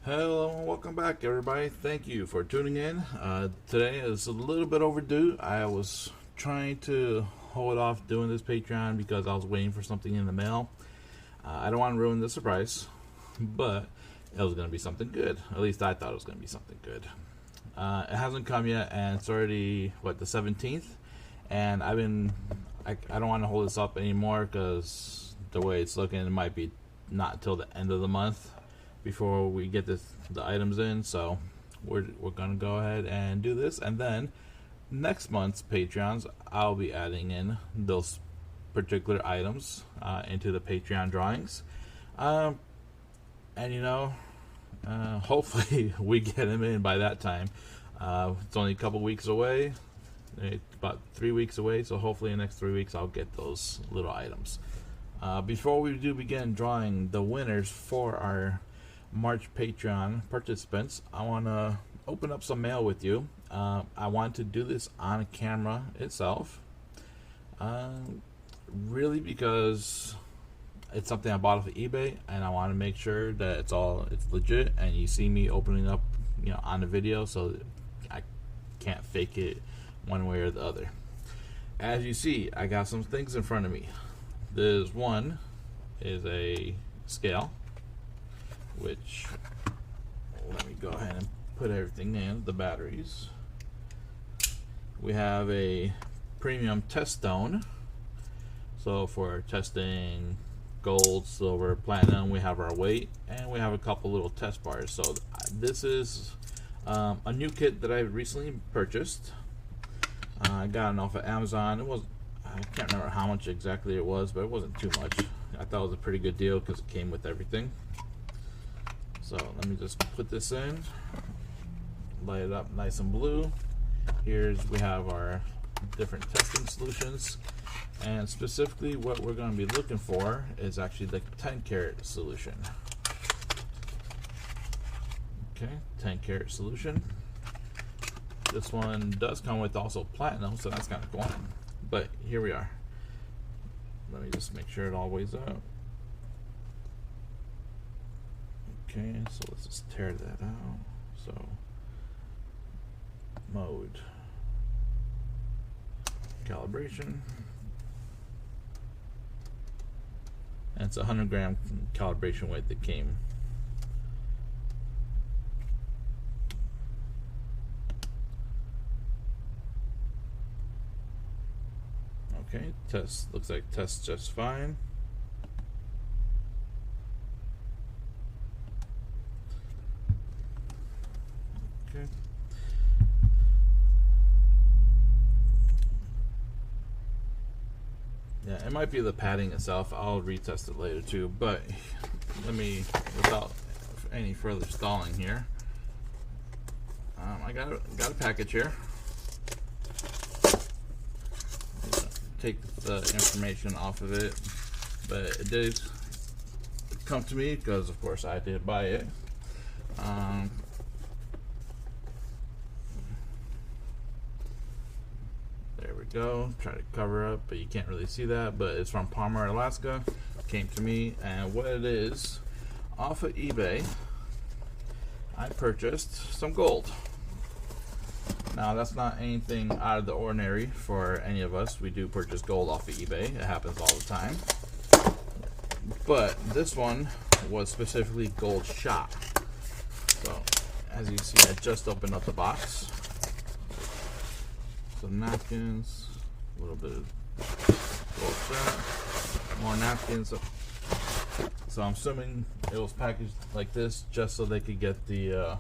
Hello and welcome back, everybody. Thank you for tuning in. Today is a little bit overdue. I was trying to hold off doing this Patreon because I was waiting for something in the mail. I don't want to ruin the surprise, but it was going to be something good. At least I thought it was going to be something good. It hasn't come yet, and it's already, the 17th? And I don't want to hold this up anymore because the way it's looking, it might be not until the end of the month before we get the items in. So we're gonna go ahead and do this, and then next month's Patreons I'll be adding in those particular items into the Patreon drawings, and hopefully we get them in by that time. It's only a couple weeks away, about 3 weeks away, so hopefully in the next 3 weeks I'll get those little items. Before we do begin drawing the winners for our March Patreon participants, I want to open up some mail with you. I want to do this on camera itself, really because it's something I bought off of eBay, and I want to make sure that it's legit, and you see me opening up, on the video, so I can't fake it one way or the other. As you see, I got some things in front of me. This one is a scale, which, let me go ahead and put everything in, the batteries. We have a premium test stone, so for testing gold, silver, platinum. We have our weight, and we have a couple little test bars. So this is a new kit that I recently purchased. I got it off of Amazon. I can't remember how much exactly it was, but it wasn't too much. I thought it was a pretty good deal because it came with everything. So let me just put this in, light it up nice and blue. We have our different testing solutions, and specifically what we're going to be looking for is actually the 10 karat solution. Okay, 10 karat solution. This one does come with also platinum, so that's kind of cool. But here we are. Let me just make sure it all weighs out. Okay, so let's just tear that out. So, mode, calibration, and it's a 100 gram calibration weight that came. Okay, looks like tests just fine. Okay. Yeah, it might be the padding itself. I'll retest it later too, but let me, without any further stalling here, I got a package here. Take the information off of it, but it did come to me because, of course, I did buy it. There we go. Try to cover up, but you can't really see that. But it's from Palmer, Alaska. Came to me, and what it is, off of eBay, I purchased some gold. Now, that's not anything out of the ordinary for any of us. We do purchase gold off of eBay. It happens all the time. But this one was specifically gold shot. So, as you see, I just opened up the box. Some napkins, a little bit of gold shot, more napkins. So I'm assuming it was packaged like this just so they could get the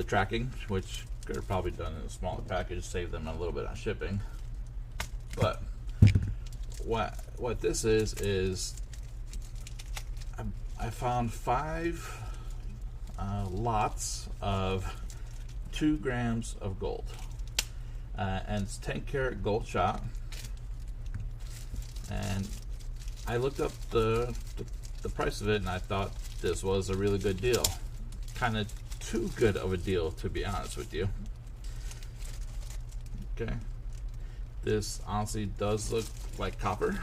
tracking, which could have probably done in a smaller package, save them a little bit on shipping. But what this is I found 5 lots of 2 grams of gold, and it's 10 karat gold shot. And I looked up the price of it, and I thought this was a really good deal. Kind of too good of a deal, to be honest with you. Okay, this honestly does look like copper,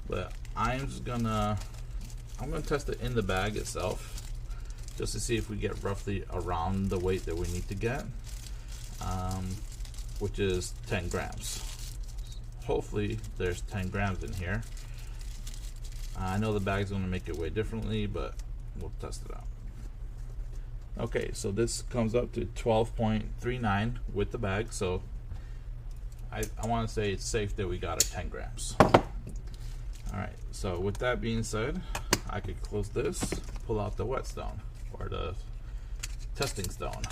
but I'm gonna test it in the bag itself. just to see if we get roughly around the weight that we need to get, which is 10 grams. Hopefully there's 10 grams in here. I know the bag's going to make it weigh differently, but we'll test it out. Okay, so this comes up to 12.39 with the bag, so I want to say it's safe that we got our 10 grams. Alright, so with that being said, I could close this, pull out the whetstone, or the testing stone.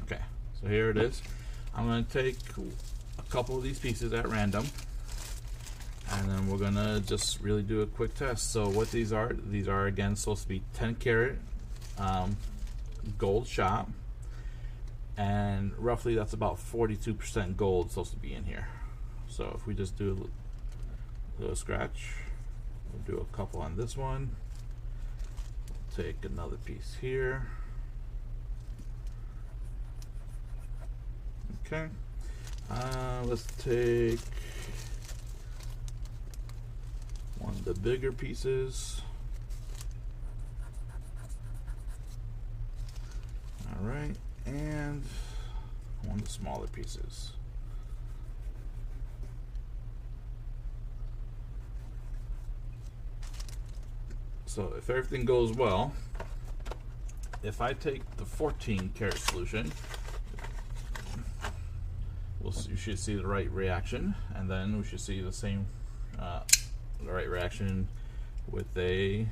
Okay, so here it is. I'm going to take a couple of these pieces at random, and then we're going to just really do a quick test. So what these are again supposed to be 10 karat gold shot, and roughly that's about 42% gold supposed to be in here. So if we just do a little scratch, we'll do a couple on this one, take another piece here. Okay, let's take one of the bigger pieces. All right, and one of the smaller pieces. So if everything goes well, if I take the 14 karat solution, you should see the right reaction, and then we should see the same the right reaction with a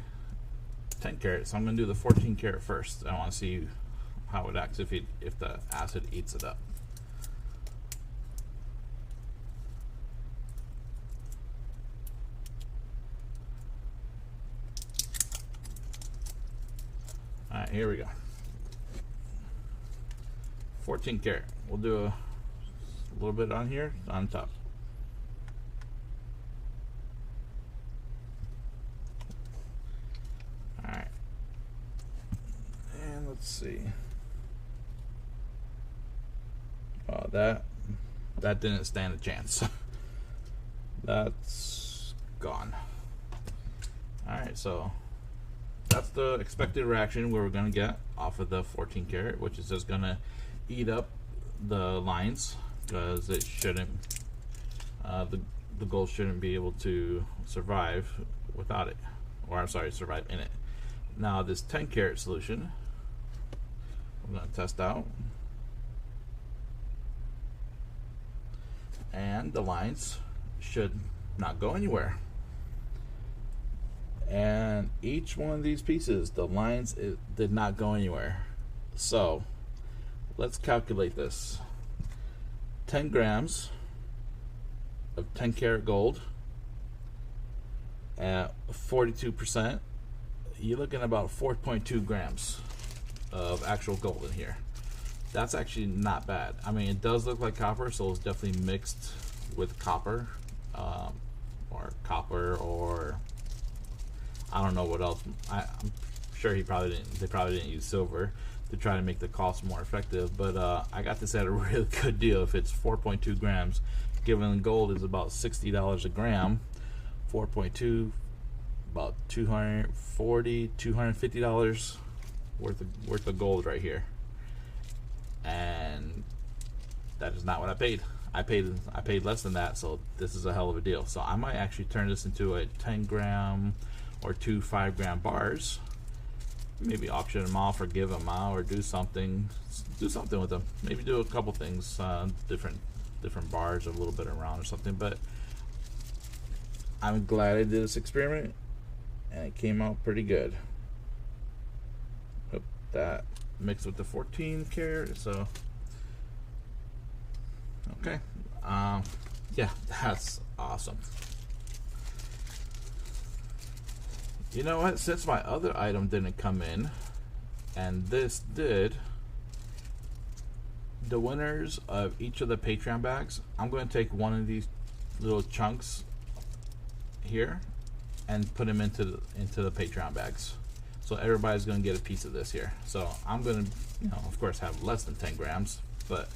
10 karat. So I'm going to do the 14 karat first. I want to see how it acts if the acid eats it up. Alright, here we go. 14 karat. We'll do a little bit on here, on top. Alright. And let's see. Oh, that didn't stand a chance. That's gone. Alright, so that's the expected reaction we're going to get off of the 14 karat, which is just going to eat up the lines, because it shouldn't, the gold shouldn't be able to survive without it, or I'm sorry, survive in it. Now this 10 karat solution, I'm going to test out, and the lines should not go anywhere. And each one of these pieces, the lines, it did not go anywhere. So let's calculate this. 10 grams of 10 karat gold at 42%, you're looking at about 4.2 grams of actual gold in here. That's actually not bad. I mean, it does look like copper, so it's definitely mixed with copper, or I don't know what else. I'm sure they probably didn't use silver to try to make the cost more effective, but I got this at a really good deal. If it's 4.2 grams, given gold is about $60 a gram, 4.2, about $240, $250 worth of gold right here. And that is not what I paid. I paid less than that, so this is a hell of a deal. So I might actually turn this into a 10 gram or 2 5-gram bars. Maybe auction them off or give them out, or do something with them. Maybe do a couple things, different bars, a little bit around or something. But I'm glad I did this experiment, and it came out pretty good. Hope that mixed with the 14 karat. So okay, yeah, that's awesome. You know what, since my other item didn't come in and this did, the winners of each of the Patreon bags, I'm going to take one of these little chunks here and put them into the Patreon bags. So everybody's going to get a piece of this here. So I'm going to, of course, have less than 10 grams, but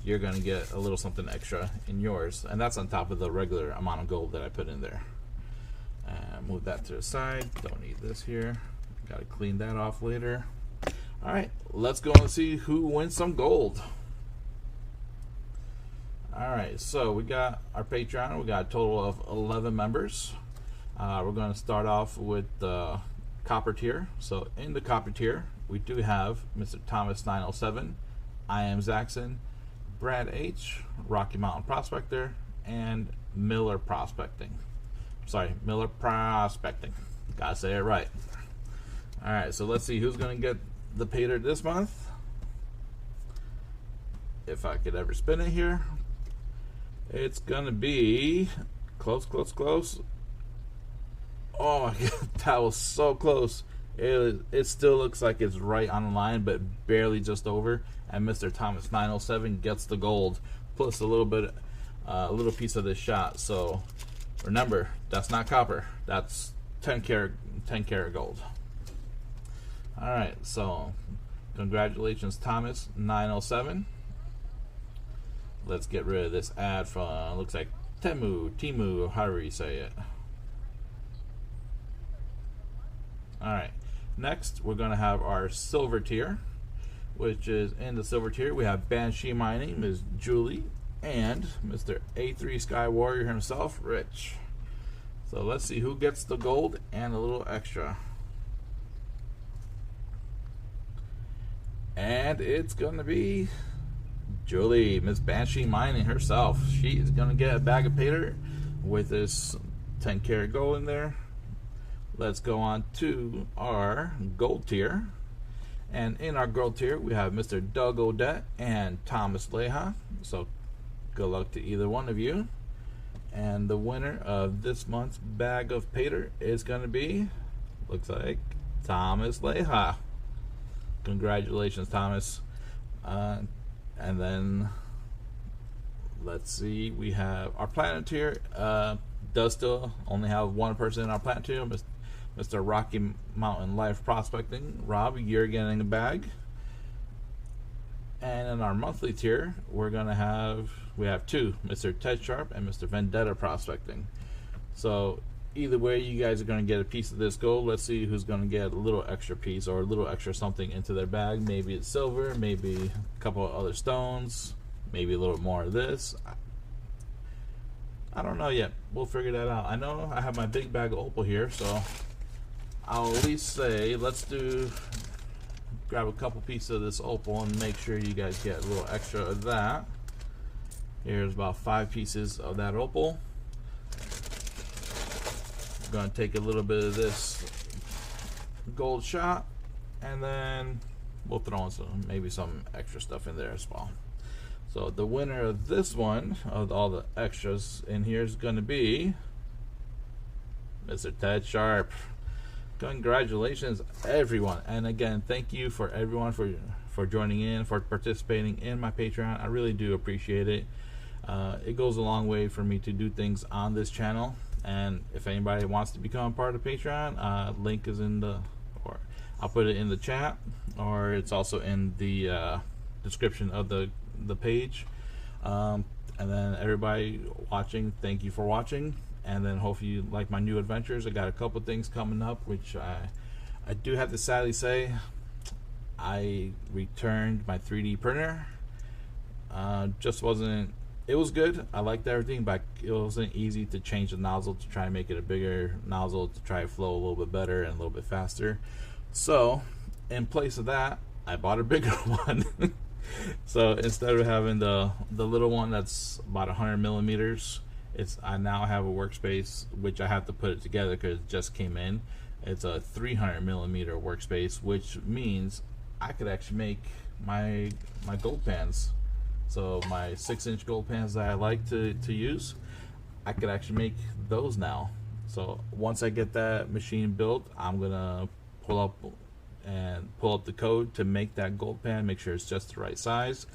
you're going to get a little something extra in yours, and that's on top of the regular amount of gold that I put in there. Move that to the side. Don't need this here. Got to clean that off later. All right, let's go and see who wins some gold. All right, so we got our Patreon. We got a total of 11 members. We're going to start off with the copper tier. So in the copper tier, we do have Mr. Thomas 907, I Am Zaxxon, Brad H, Rocky Mountain Prospector, and Miller Prospecting. Sorry, Miller Prospecting. Gotta say it right. All right, so let's see who's going to get the Pater this month. If I could ever spin it here. It's going to be close. Oh my God, that was so close. It still looks like it's right on the line, but barely just over. And Mr. Thomas 907 gets the gold, plus a little bit, a little piece of this shot. So remember, that's not copper. That's 10 karat gold. All right, so congratulations, Thomas 907. Let's get rid of this ad from, looks like Timu, however you say it. All right, next we're going to have our silver tier, which is in the silver tier. We have Banshee Mining, Ms. Julie, and Mr. A3 Sky Warrior himself, Rich. So let's see who gets the gold and a little extra. And it's going to be Julie, Miss Banshee Mining herself. She is going to get a bag of Pater with this 10 karat gold in there. Let's go on to our gold tier. And in our gold tier, we have Mr. Doug Odette and Thomas Leha. So good luck to either one of you. And the winner of this month's bag of Pater is going to be, looks like, Thomas Leha. Congratulations, Thomas. And then let's see, we have our platinum tier. Does still only have one person in our platinum tier, Mr. Rocky Mountain Life Prospecting. Rob, you're getting a bag. And in our monthly tier, we have two, Mr. Ted Sharp and Mr. Vendetta Prospecting. So either way, you guys are going to get a piece of this gold. Let's see who's going to get a little extra piece or a little extra something into their bag. Maybe it's silver, maybe a couple of other stones, maybe a little more of this. I don't know yet. We'll figure that out. I know I have my big bag of opal here, so I'll at least say let's grab a couple pieces of this opal and make sure you guys get a little extra of that. Here's about 5 pieces of that opal. Going to take a little bit of this gold shot, and then we'll throw in maybe some extra stuff in there as well. So the winner of this one, of all the extras in here, is going to be Mr. Ted Sharp. Congratulations, everyone. And again, thank you for everyone for joining in, for participating in my Patreon. I really do appreciate it. It goes a long way for me to do things on this channel. And if anybody wants to become part of Patreon, link is or I'll put it in the chat, or it's also in the description of the page. And then everybody watching, thank you for watching. And then hopefully you like my new adventures. I got a couple things coming up, which I do have to sadly say, I returned my 3D printer. Just wasn't. It was good. I liked everything, but it wasn't easy to change the nozzle to try and make it a bigger nozzle to try to flow a little bit better and a little bit faster. So, in place of that, I bought a bigger one. So instead of having the little one that's about 100 millimeters, I now have a workspace which I have to put it together because it just came in. It's a 300 millimeter workspace, which means I could actually make my gold pans. So my 6-inch gold pans that I like to use, I could actually make those now. So once I get that machine built, I'm gonna pull up the code to make that gold pan, make sure it's just the right size,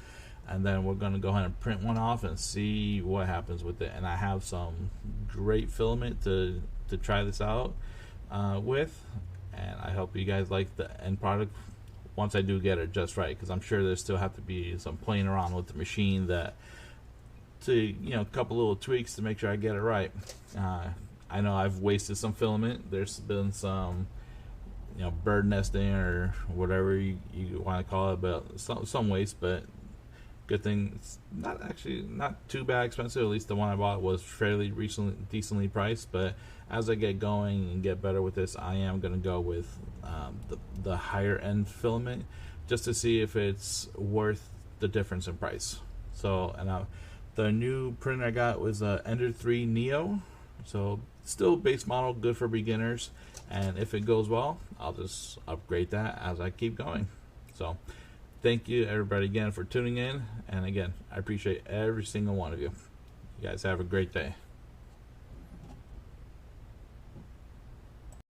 and then we're gonna go ahead and print one off and see what happens with it. And I have some great filament to try this out with, and I hope you guys like the end product once I do get it just right, because I'm sure there still have to be some playing around with the machine, that to a couple little tweaks to make sure I get it right. I know I've wasted some filament. There's been some, you know, bird nesting or whatever you want to call it, but some waste. But good thing it's not too bad expensive. At least the one I bought was fairly recently decently priced. But as I get going and get better with this, I am gonna go with the higher end filament just to see if it's worth the difference in price. So, and the new printer I got was a Ender 3 Neo. So still base model, good for beginners, and if it goes well, I'll just upgrade that as I keep going. So thank you everybody again for tuning in, and again, I appreciate every single one of you. You guys have a great day.